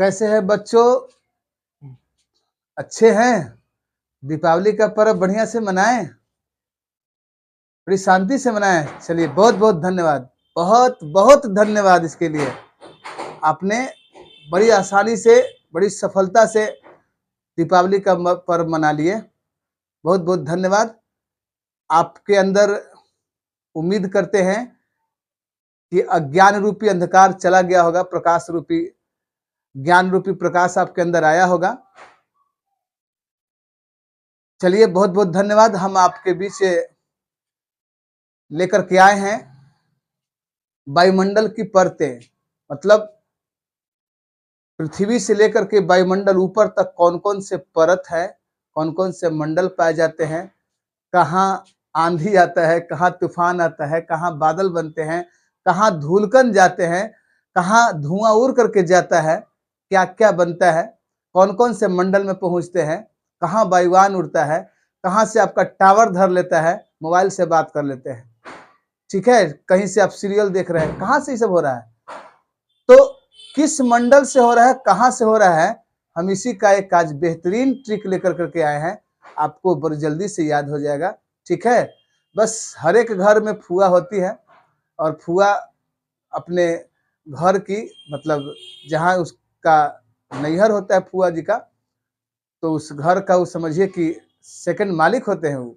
कैसे हैं बच्चों? अच्छे हैं? दीपावली का पर्व बढ़िया से मनाएं, बड़ी शांति से मनाएं। चलिए, बहुत बहुत धन्यवाद, बहुत बहुत धन्यवाद इसके लिए। आपने बड़ी आसानी से, बड़ी सफलता से दीपावली का पर्व मना लिए। बहुत बहुत धन्यवाद। आपके अंदर उम्मीद करते हैं कि अज्ञान रूपी अंधकार चला गया होगा, प्रकाश रूपी, ज्ञान रूपी प्रकाश आपके अंदर आया होगा। चलिए, बहुत बहुत धन्यवाद। हम आपके बीच लेकर के आए हैं वायुमंडल की परतें, मतलब पृथ्वी से लेकर के वायुमंडल ऊपर तक कौन कौन से परत है, कौन कौन से मंडल पाए जाते हैं, कहाँ आंधी आता है, कहाँ तूफान आता है, कहाँ बादल बनते हैं, कहाँ धूलकण जाते हैं, कहाँ धुआं उड़ करके जाता है, क्या क्या बनता है, कौन कौन से मंडल में पहुंचते हैं, कहाँ वायुयान उड़ता है, कहाँ से आपका टावर धर लेता है, मोबाइल से बात कर लेते हैं, ठीक है, कहीं से आप सीरियल देख रहे हैं, कहाँ से ये सब हो रहा है, तो किस मंडल से हो रहा है, कहाँ से हो रहा है, हम इसी का एक आज बेहतरीन ट्रिक लेकर करके आए हैं। आपको बड़ी जल्दी से याद हो जाएगा, ठीक है। बस हर एक घर में फुआ होती है और फुआ अपने घर की, मतलब जहाँ उसका नैहर होता है फुआ जी का, तो उस घर का वो समझिए कि सेकंड मालिक होते हैं वो।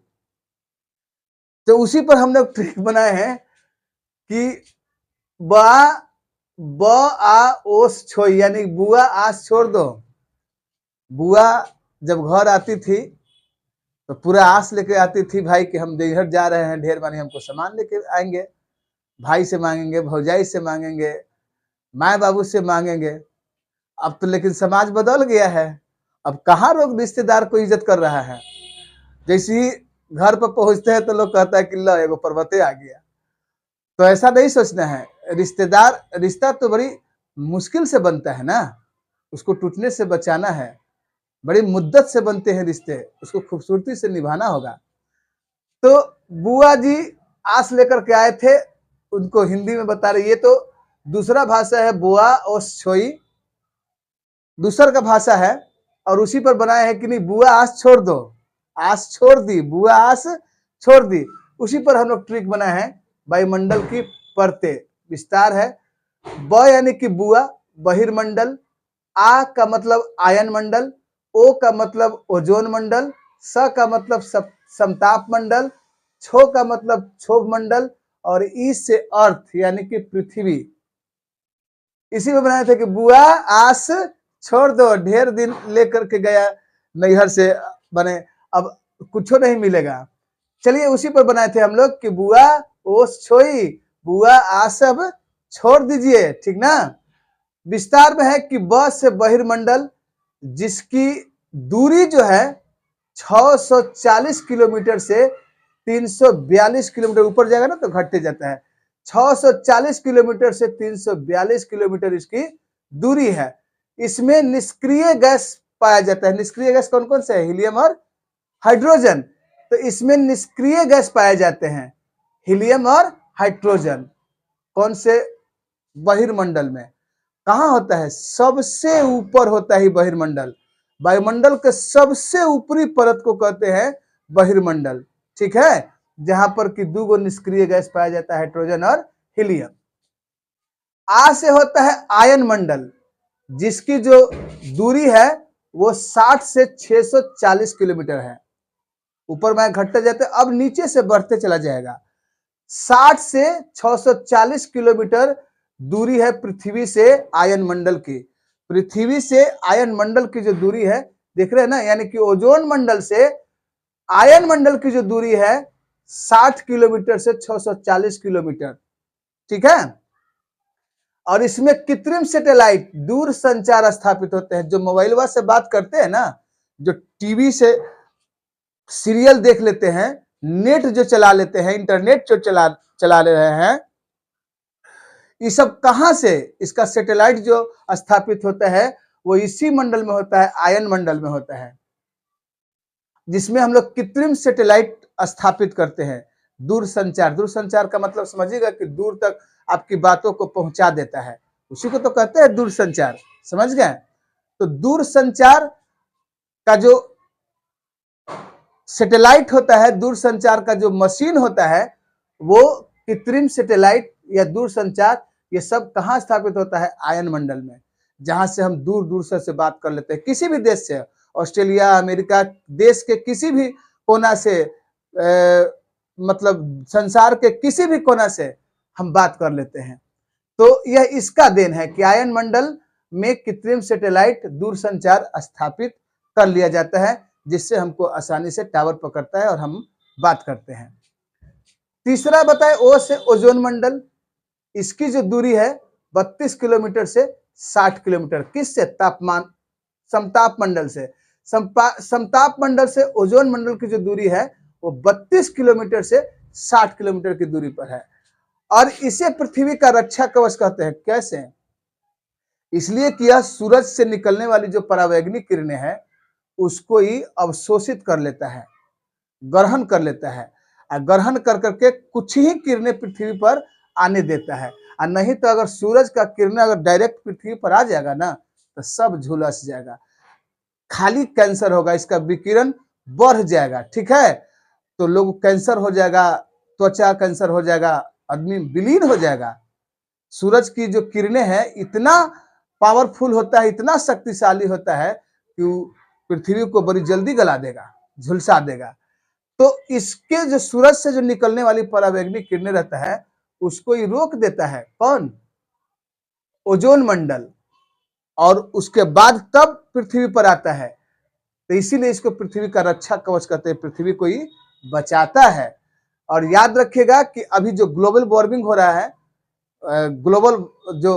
तो उसी पर हम लोग ट्रिक बनाए हैं कि ब आ ओस छोई, यानी बुआ आस छोड़ दो। बुआ जब घर आती थी तो पूरा आस लेके आती थी भाई कि हम नैहर जा रहे हैं, ढेर मानी हमको सामान लेके आएंगे, भाई से मांगेंगे, भौजाई से मांगेंगे, माए बाबू से मांगेंगे। अब तो लेकिन समाज बदल गया है, अब कहाँ लोग रिश्तेदार को इज्जत कर रहा है। जैसे ही घर पर पहुंचते हैं तो लोग कहता है कि लो एगो पर्वते आ गया। तो ऐसा नहीं सोचना है। रिश्ता तो बड़ी मुश्किल से बनता है ना, उसको टूटने से बचाना है। बड़ी मुद्दत से बनते हैं रिश्ते, उसको खूबसूरती से निभाना होगा। तो बुआ जी आस लेकर के आए थे, उनको हिंदी में बता रही, ये तो दूसरा भाषा है, बुआ ओस छोई दूसर का भाषा है, और उसी पर बनाए हैं कि नहीं, बुआ आस छोड़ दो, आस छोड़ दी, बुआ आस छोड़ दी। उसी पर हम लोग ट्रिक बनाए हैं। वायुमंडल की परतें विस्तार है। ब यानी कि बुआ, बहिर्मंडल। आ का मतलब आयन मंडल। ओ का मतलब ओजोन मंडल। स का मतलब समताप मंडल। छो का मतलब क्षोभ मंडल। और ई से अर्थ यानी कि पृथ्वी। इसी में बनाए थे कि बुआ आस छोड़ दो, ढेर दिन लेकर के गया नैहर से, बने अब कुछ नहीं मिलेगा। चलिए, उसी पर बनाए थे हम लोग कि बुआ ओस छोई, बुआ आस अब छोड़ दीजिए, ठीक ना। विस्तार में है कि ब से बहिर्मंडल, जिसकी दूरी जो है 640 किलोमीटर से 342 किलोमीटर, ऊपर जाएगा ना तो घटते जाता है, 640 किलोमीटर से 342 किलोमीटर इसकी दूरी है। इसमें निष्क्रिय गैस पाया जाता है। निष्क्रिय गैस कौन कौन से है? हीलियम और हाइड्रोजन। तो इसमें निष्क्रिय गैस पाए जाते हैं, हीलियम और हाइड्रोजन। कौन से? बहिर्मंडल में। कहाँ होता है? सबसे ऊपर होता है बहिर्मंडल। वायुमंडल के सबसे ऊपरी परत को कहते हैं बहिर्मंडल, ठीक है, जहां पर कि दो गो निष्क्रिय गैस पाया जाता है, हाइड्रोजन और हीलियम। आ से होता है आयन मंडल, जिसकी जो दूरी है वो 60 से 640 किलोमीटर है। ऊपर में घटते जाते, अब नीचे से बढ़ते चला जाएगा। 60 से 640 किलोमीटर दूरी है पृथ्वी से आयन मंडल की। पृथ्वी से आयन मंडल की जो दूरी है, देख रहे हैं ना, यानी कि ओजोन मंडल से आयन मंडल की जो दूरी है 60 किलोमीटर से 640 किलोमीटर, ठीक है। और इसमें कृत्रिम सैटेलाइट दूर संचार स्थापित होते हैं। जो मोबाइल से बात करते हैं ना, जो टीवी से सीरियल देख लेते हैं, नेट जो चला लेते हैं, इंटरनेट जो चला रहे हैं, ये सब कहां से? इसका सैटेलाइट जो स्थापित होता है वो इसी मंडल में होता है, आयन मंडल में होता है, जिसमें हम लोग कृत्रिम सैटेलाइट स्थापित करते हैं। दूरसंचार, दूरसंचार का मतलब समझिएगा कि दूर तक आपकी बातों को पहुंचा देता है, उसी को तो कहते हैं दूरसंचार, समझ गए। तो दूर संचार का जो सैटेलाइट होता है, दूर संचार का जो मशीन होता है, वो कृत्रिम सैटेलाइट या दूर संचार, ये सब कहाँ स्थापित होता है? आयन मंडल में, जहां से हम दूर दूर से बात कर लेते हैं, किसी भी देश से, ऑस्ट्रेलिया, अमेरिका, देश के किसी भी कोना से, मतलब संसार के किसी भी कोना से हम बात कर लेते हैं। तो यह इसका देन है कि आयन मंडल में कृत्रिम सैटेलाइट दूर संचार स्थापित कर लिया जाता है, जिससे हमको आसानी से टावर पकड़ता है और हम बात करते हैं। तीसरा बताए ओ से ओजोन मंडल। इसकी जो दूरी है 32 किलोमीटर से 60 किलोमीटर। किससे? तापमान, समताप मंडल से। समताप मंडल से ओजोन मंडल की जो दूरी है वो 32 किलोमीटर से 60 किलोमीटर की दूरी पर है, और इसे पृथ्वी का रक्षा कवच कहते हैं। कैसे? इसलिए कि यह सूरज से निकलने वाली जो परावैंगनिक किरणें हैं उसको ही अवशोषित कर लेता है, ग्रहण कर लेता है, और ग्रहण कर करके कुछ ही किरणें पृथ्वी पर आने देता है। और नहीं तो अगर सूरज का किरण अगर डायरेक्ट पृथ्वी पर आ जाएगा ना, तो सब झुलस जाएगा, खाली कैंसर होगा, इसका विकिरण बढ़ जाएगा। ठीक है, तो लोग कैंसर हो जाएगा, त्वचा कैंसर हो जाएगा, आदमी विलीन हो जाएगा। सूरज की जो किरणें हैं इतना पावरफुल होता है, इतना शक्तिशाली होता है कि पृथ्वी को बड़ी जल्दी गला देगा, झुलसा देगा। तो इसके जो सूरज से जो निकलने वाली परावैंगनिक किरणें रहता है उसको ही रोक देता है। कौन? ओजोन मंडल। और उसके बाद तब पृथ्वी पर आता है। तो इसीलिए इसको पृथ्वी का रक्षा कवच कहते हैं, पृथ्वी को ही बचाता है। और याद रखिएगा कि अभी जो ग्लोबल वार्मिंग हो रहा है, ग्लोबल जो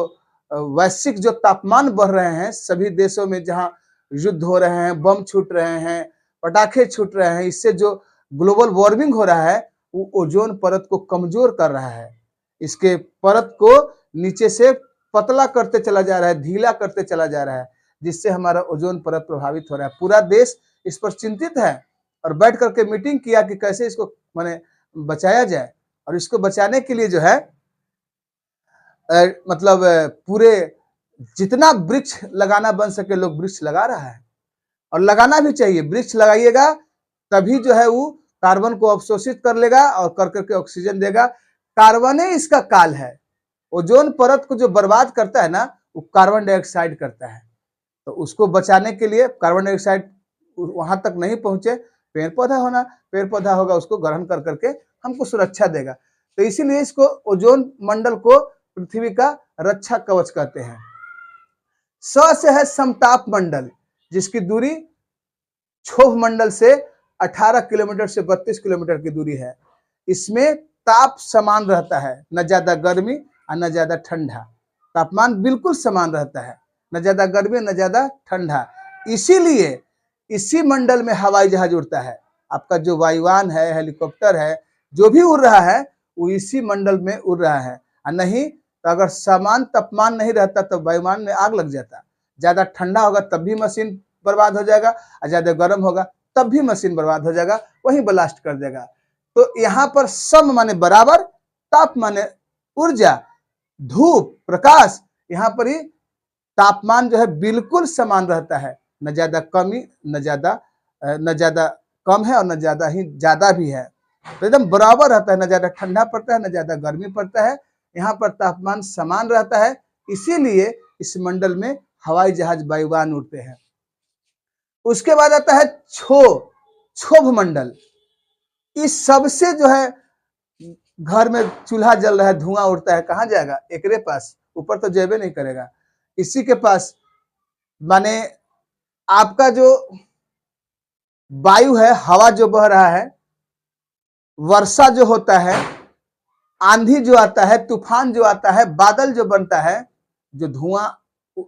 वैश्विक जो तापमान बढ़ रहे हैं सभी देशों में, जहां युद्ध हो रहे हैं, बम छूट रहे हैं, पटाखे छूट रहे हैं, इससे जो ग्लोबल वार्मिंग हो रहा है वो ओजोन परत को कमजोर कर रहा है। इसके परत को नीचे से पतला करते चला जा रहा है, ढीला करते चला जा रहा है, जिससे हमारा ओजोन परत प्रभावित हो रहा है। पूरा देश इस पर चिंतित है और बैठ करके मीटिंग किया कि कैसे इसको माने बचाया जाए। और इसको बचाने के लिए जो है मतलब पूरे जितना वृक्ष लगाना बन सके लोग वृक्ष लगा रहा है, और लगाना भी चाहिए। वृक्ष लगाइएगा तभी जो है वो कार्बन को अवशोषित कर लेगा और कर करके ऑक्सीजन देगा। कार्बन ही इसका काल है। ओजोन परत को जो बर्बाद करता है ना, वो कार्बन डाइऑक्साइड करता है। तो उसको बचाने के लिए कार्बन डाइऑक्साइड वहां तक नहीं पहुंचे, पेड़ पौधा होना, पेड़ पौधा होगा उसको ग्रहण कर करके हमको सुरक्षा देगा। तो इसीलिए इसको ओजोन मंडल को पृथ्वी का रक्षा कवच कहते हैं। स से है समताप मंडल, जिसकी दूरी क्षोभ मंडल से 18 किलोमीटर से 32 किलोमीटर की दूरी है। इसमें ताप समान रहता है, न ज्यादा गर्मी और न ज्यादा ठंडा। तापमान बिल्कुल समान रहता है, न ज्यादा गर्मी न ज्यादा ठंडा। इसीलिए इसी मंडल में हवाई जहाज उड़ता है। आपका जो वायुयान है, हेलीकॉप्टर है, जो भी उड़ रहा है वो इसी मंडल में उड़ रहा है। और नहीं तो अगर समान तापमान नहीं रहता तो वायुयान में आग लग जाता। ज्यादा ठंडा होगा तब भी मशीन बर्बाद हो जाएगा, और ज्यादा गर्म होगा तब भी मशीन बर्बाद हो जाएगा, वही ब्लास्ट कर देगा। तो यहाँ पर सम माने बराबर, ताप माने ऊर्जा, धूप, प्रकाश, यहाँ पर ही तापमान जो है बिल्कुल समान रहता है, न ज्यादा कमी न ज्यादा कम है और न ज्यादा ही ज्यादा भी है। तो एकदम बराबर रहता है, न ज्यादा ठंडा पड़ता है न ज्यादा गर्मी पड़ता है। यहाँ पर तापमान समान रहता है, इसीलिए इस मंडल में हवाई जहाज वायुयान उड़ते हैं। उसके बाद आता है क्षोभ मंडल। इस सबसे जो है घर में चूल्हा जल रहा है, धुआं उड़ता है, कहाँ जाएगा? एकरे पास, ऊपर तो जेबे नहीं करेगा। इसी के पास माने आपका जो वायु है, हवा जो बह रहा है, वर्षा जो होता है, आंधी जो आता है, तूफान जो आता है, बादल जो बनता है, जो धुआं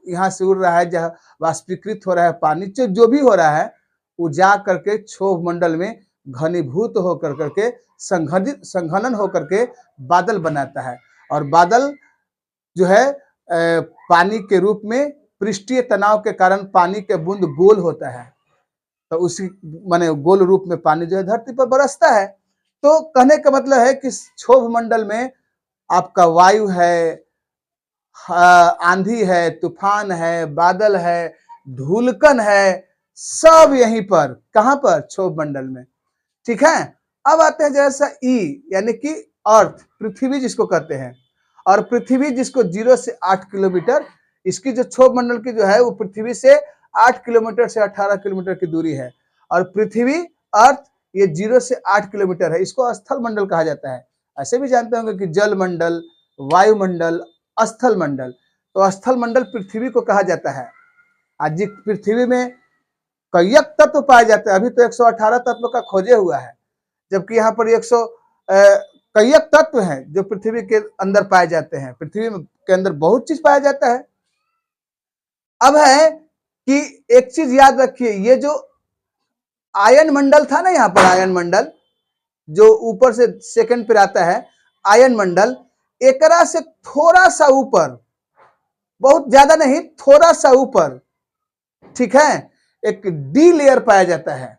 यहाँ से उड़ रहा है, जहाँ वाष्पीकृत हो रहा है पानी, जो भी हो रहा है वो जा करके क्षोभ मंडल में घनीभूत होकर करके संघनन होकर के बादल बनाता है। और बादल जो है पानी के रूप में पृष्ठीय तनाव के कारण पानी के बूंद गोल होता है, तो उसी माने गोल रूप में पानी जो है धरती पर बरसता है। तो कहने का मतलब है कि क्षोभ मंडल में आपका वायु है, आंधी है, तूफान है, बादल है, धूलकन है, सब यहीं पर, कहां पर, क्षोभ मंडल में। ठीक है, अब आते हैं जैसा ई यानी कि अर्थ, पृथ्वी जिसको कहते हैं, और पृथ्वी जिसको 0 से 8 किलोमीटर, इसकी जो क्षोभ मंडल की जो है वो पृथ्वी से 8 किलोमीटर से 18 किलोमीटर की दूरी है। और पृथ्वी अर्थ ये 0 से 8 किलोमीटर है, इसको स्थल मंडल कहा जाता है। ऐसे भी जानते होंगे कि जल मंडल, वायुमंडल, स्थल मंडल। तो स्थल मंडल पृथ्वी को कहा जाता है। आज पृथ्वी में कईक तत्व पाए जाते हैं, अभी तो 118 तत्व का खोजे हुआ है, जबकि यहाँ पर 100 कईक तत्व हैं जो पृथ्वी के अंदर पाए जाते हैं। पृथ्वी के अंदर बहुत चीज पाया जाता है। अब है कि एक चीज याद रखिए, ये जो आयन मंडल था ना, यहाँ पर आयन मंडल जो ऊपर से सेकंड पर आता है, आयन मंडल, एकरा से थोड़ा सा ऊपर, बहुत ज्यादा नहीं, थोड़ा सा ऊपर, ठीक है, एक डी लेयर पाया जाता है।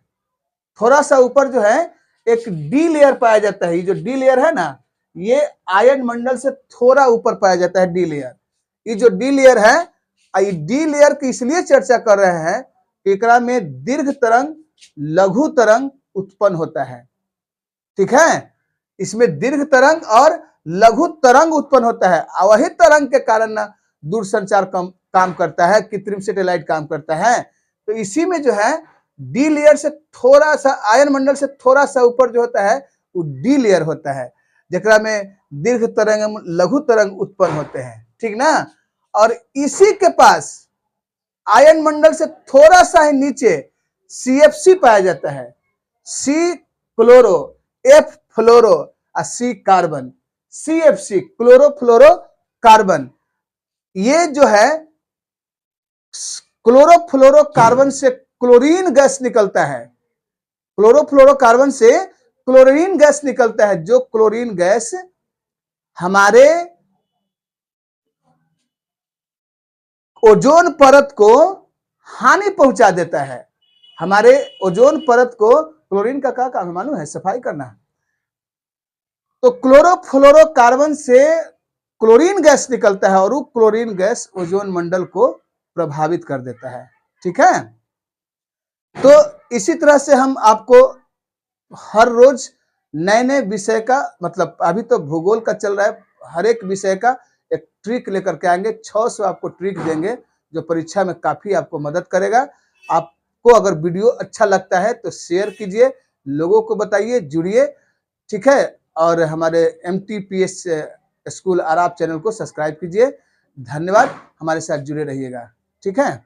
थोड़ा सा ऊपर जो है एक डी लेयर पाया जाता है। ये जो डी लेयर है ना, ये आयन मंडल से थोड़ा ऊपर पाया जाता है डी लेयर। ये जो डी लेयर है, ये डी लेयर की इसलिए चर्चा कर रहे हैं कि एकरा में दीर्घ तरंग, लघु तरंग उत्पन्न होता है। ठीक है, इसमें दीर्घ तरंग और लघु तरंग उत्पन्न होता है, और वही तरंग के कारण ना दूरसंचार काम करता है, कृत्रिम सैटेलाइट काम करता है। तो इसी में जो है डी लेयर से थोड़ा सा, आयन मंडल से थोड़ा सा ऊपर जो होता है वो डी लेयर होता है, जकरा में दीर्घ तरंग, लघु तरंग उत्पन्न होते हैं। ठीक ना, और इसी के पास आयन मंडल से थोड़ा सा ही नीचे CFC पाया जाता है। C क्लोरो, F फ्लोरो और C carbon. CFC chlorofluoro carbon, ये जो है क्लोरोफ्लोरो कार्बन से क्लोरीन गैस निकलता है। क्लोरोफ्लोरो कार्बन से क्लोरीन गैस निकलता है, जो क्लोरीन गैस हमारे ओजोन परत को हानि पहुंचा देता है। हमारे ओजोन परत को क्लोरीन का क्या काम है मालूम है? सफाई करना। तो क्लोरोफ्लोरो कार्बन से क्लोरीन गैस निकलता है, और वो क्लोरीन गैस ओजोन मंडल को प्रभावित कर देता है। ठीक है, तो इसी तरह से हम आपको हर रोज नए नए विषय का, मतलब अभी तो भूगोल का चल रहा है, हर एक विषय का एक ट्रिक लेकर के आएंगे। 600 आपको ट्रिक देंगे जो परीक्षा में काफी आपको मदद करेगा। आपको अगर वीडियो अच्छा लगता है तो शेयर कीजिए, लोगों को बताइए, जुड़िए। ठीक है, और हमारे MTPS स्कूल आराप चैनल को सब्सक्राइब कीजिए। धन्यवाद, हमारे साथ जुड़े रहिएगा। ठीक है।